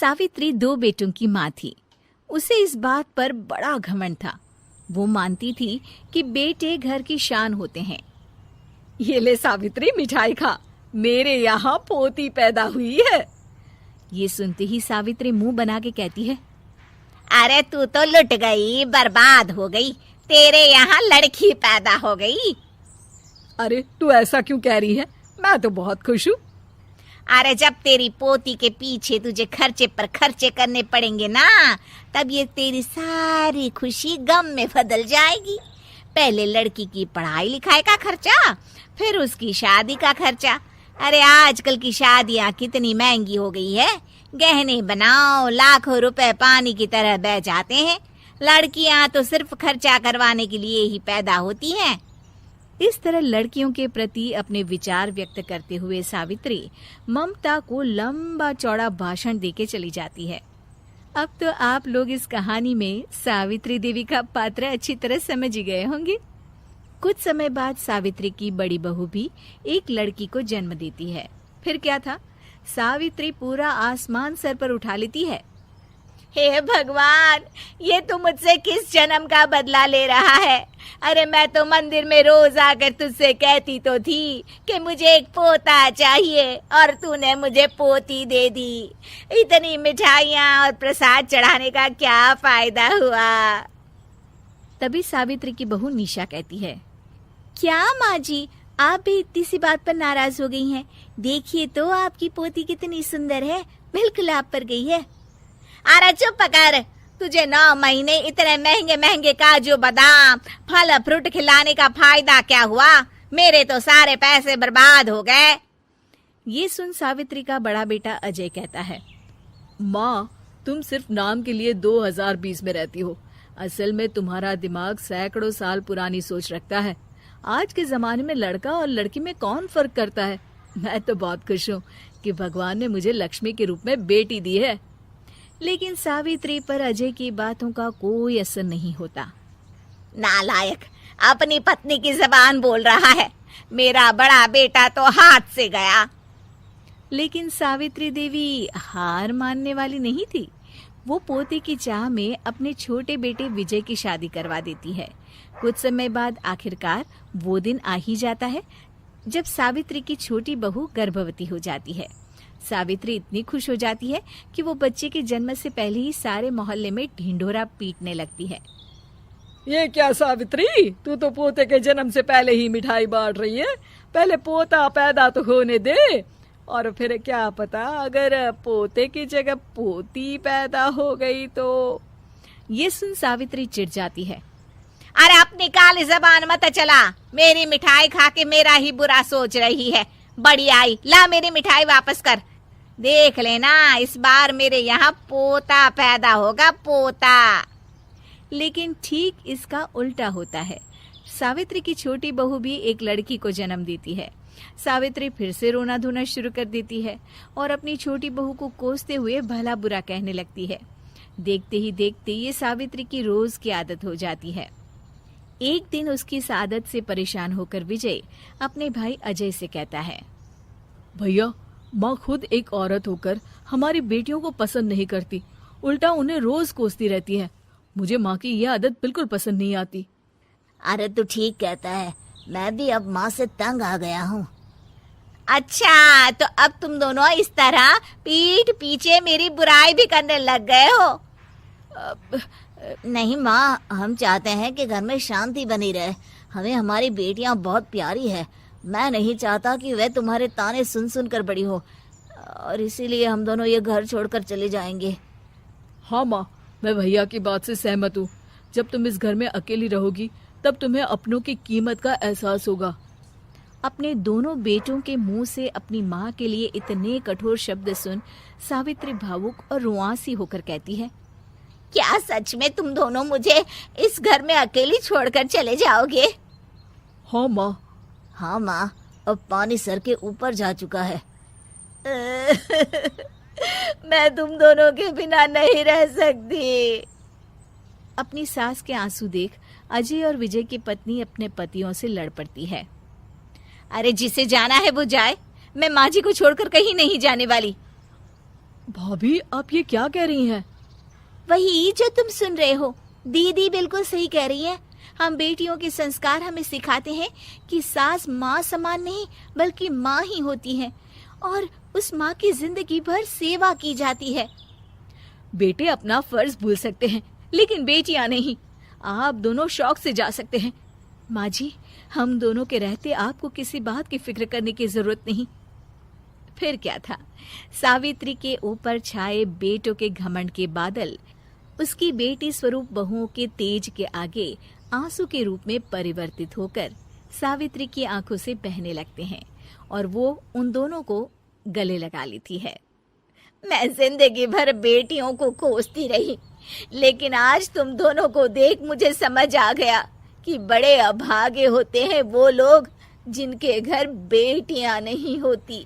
सावित्री 2 बेटों की माँ थी। उसे इस बात पर बड़ा घमंड था। वो मानती थी कि बेटे घर की शान होते हैं। ये ले सावित्री, मिठाई खा, मेरे यहाँ पोती पैदा हुई है। ये सुनते ही सावित्री मुंह बना के कहती है, अरे तू तो लुट गई, बर्बाद हो गई, तेरे यहाँ लड़की पैदा हो गई। अरे तू ऐसा क्यों कह रही है? मैं तो बहुत खुश हूँ। अरे जब तेरी पोती के पीछे तुझे खर्चे पर खर्चे करने पड़ेंगे ना, तब ये तेरी सारी खुशी गम में बदल जाएगी। पहले लड़की की पढ़ाई लिखाई का खर्चा, फिर उसकी शादी का खर्चा। अरे आजकल की शादियाँ कितनी महंगी हो गई है। गहने बनाओ, लाखों रुपए पानी की तरह बह जाते हैं। लड़कियाँ तो सिर्फ खर्चा करवाने के लिए ही पैदा होती हैं। इस तरह लड़कियों के प्रति अपने विचार व्यक्त करते हुए सावित्री ममता को लंबा चौड़ा भाषण देके चली जाती है। अब तो आप लोग इस कहानी में सावित्री देवी का पात्र अच्छी तरह समझ ही गए होंगे। कुछ समय बाद सावित्री की बड़ी बहू भी एक लड़की को जन्म देती है। फिर क्या था, सावित्री पूरा आसमान सर पर उठा लेती है। हे भगवान, ये तू मुझसे किस जन्म का बदला ले रहा है? अरे मैं तो मंदिर में रोज आकर तुझसे कहती तो थी कि मुझे एक पोता चाहिए, और तूने मुझे पोती दे दी। इतनी मिठाइयाँ और प्रसाद चढ़ाने का क्या फायदा हुआ? तभी सावित्री की बहू निशा कहती है, क्या माँ जी, आप भी इतनी सी बात पर नाराज हो गई हैं? देखिए तो आपकी पोती कितनी सुंदर है, बिल्कुल आप पर गई है। अरे चुप कर, तुझे 9 महीने इतने महंगे महंगे काजू बादाम फल फ्रूट खिलाने का फायदा क्या हुआ? मेरे तो सारे पैसे बर्बाद हो गए। ये सुन सावित्री का बड़ा बेटा अजय कहता है, माँ, तुम सिर्फ नाम के लिए 2020 में रहती हो। असल में तुम्हारा दिमाग सैकड़ों साल पुरानी सोच रखता है। आज के जमाने में लड़का और लड़की में कौन फर्क करता है? मैं तो बहुत खुश हूँ कि भगवान ने मुझे लक्ष्मी के रूप में बेटी दी है। लेकिन सावित्री पर अजय की बातों का कोई असर नहीं होता। नालायक, अपनी पत्नी की जबान बोल रहा है। मेरा बड़ा बेटा तो हाथ से गया। लेकिन सावित्री देवी हार मानने वाली नहीं थी। वो पोते की चाह में अपने छोटे बेटे विजय की शादी करवा देती है। कुछ समय बाद आखिरकार वो दिन आ ही जाता है जब सावित्री की छोटी बहू गर्भवती हो जाती है। सावित्री इतनी खुश हो जाती है कि वो बच्चे के जन्म से पहले ही सारे मोहल्ले में ढिंढोरा पीटने लगती है। ये क्या सावित्री, तू तो पोते के जन्म से पहले ही मिठाई बांट रही है। पहले पोता पैदा तो होने दे, और फिर क्या पता अगर पोते की जगह पोती पैदा हो गई तो। ये सुन सावित्री चिढ़ जाती है। अरे अपनी काली जबान मत चला। मेरी मिठाई खा के मेरा ही बुरा सोच रही है। बड़ी आई, ला मेरी मिठाई वापस कर। देख लेना, इस बार मेरे यहाँ पोता पैदा होगा, पोता। लेकिन ठीक इसका उल्टा होता है। सावित्री की छोटी बहू भी एक लड़की को जन्म देती है। सावित्री फिर से रोना धोना शुरू कर देती है और अपनी छोटी बहू को कोसते हुए भला बुरा कहने लगती है। देखते ही देखते ये सावित्री की रोज की आदत हो जाती है। एक दिन उसकी इस आदत से परेशान होकर विजय अपने भाई अजय से कहता है, भैया, माँ खुद एक औरत होकर हमारी बेटियों को पसंद नहीं करती, उल्टा उन्हें रोज कोसती रहती है। मुझे माँ की यह आदत बिल्कुल पसंद नहीं आती। अरे तू ठीक कहता है, मैं भी अब माँ से तंग आ गया हूँ। अच्छा, तो अब तुम दोनों इस तरह पीठ पीछे मेरी बुराई भी करने लग गए हो? नहीं माँ, हम चाहते हैं कि घर में शांति बनी रहे। हमें हमारी बेटियाँ बहुत प्यारी है। मैं नहीं चाहता कि वह तुम्हारे ताने सुन सुन कर बड़ी हो, और इसीलिए हम दोनों ये घर छोड़कर चले जाएंगे। हाँ माँ, मैं भैया की बात से सहमत हूँ। जब तुम इस घर में अकेली रहोगी तब तुम्हें अपनों की कीमत का एहसास होगा। अपने दोनों बेटों के मुंह से अपनी माँ के लिए इतने कठोर शब्द सुन सावित्री भावुक और रुआंसी होकर कहती है, क्या सच में तुम दोनों मुझे इस घर में अकेली छोड़कर चले जाओगे? हाँ माँ। हाँ माँ, अब पानी सर के ऊपर जा चुका है। मैं तुम दोनों के बिना नहीं रह सकती। अपनी सास के आंसू देख अजय और विजय की पत्नी अपने पतियों से लड़ पड़ती है। अरे जिसे जाना है वो जाए, मैं माँ जी को छोड़कर कहीं नहीं जाने वाली। भाभी, आप ये क्या कह रही हैं? वही जो तुम सुन रहे हो, दीदी बिल्कुल सही कह रही है। हम बेटियों के संस्कार हमें सिखाते हैं कि सास माँ समान नहीं बल्कि माँ ही होती है और उस माँ की जिंदगी भर सेवा की जाती है। बेटे अपना फर्ज भूल सकते हैं, लेकिन बेटियां नहीं। आप दोनों शौक से जा सकते हैं। माँ जी, हम दोनों के रहते आपको किसी बात की फिक्र करने की जरूरत नहीं। फिर क्या था, सावित्री के ऊपर छाए बेटों के घमंड के बादल उसकी बेटी स्वरूप बहुओं के तेज के आगे आंसू के रूप में परिवर्तित होकर सावित्री की आंखों से बहने लगते हैं और वो उन दोनों को गले लगा लेती है। मैं जिंदगी भर बेटियों को कोसती रही, लेकिन आज तुम दोनों को देख मुझे समझ आ गया कि बड़े अभागे होते हैं वो लोग जिनके घर बेटियां नहीं होती।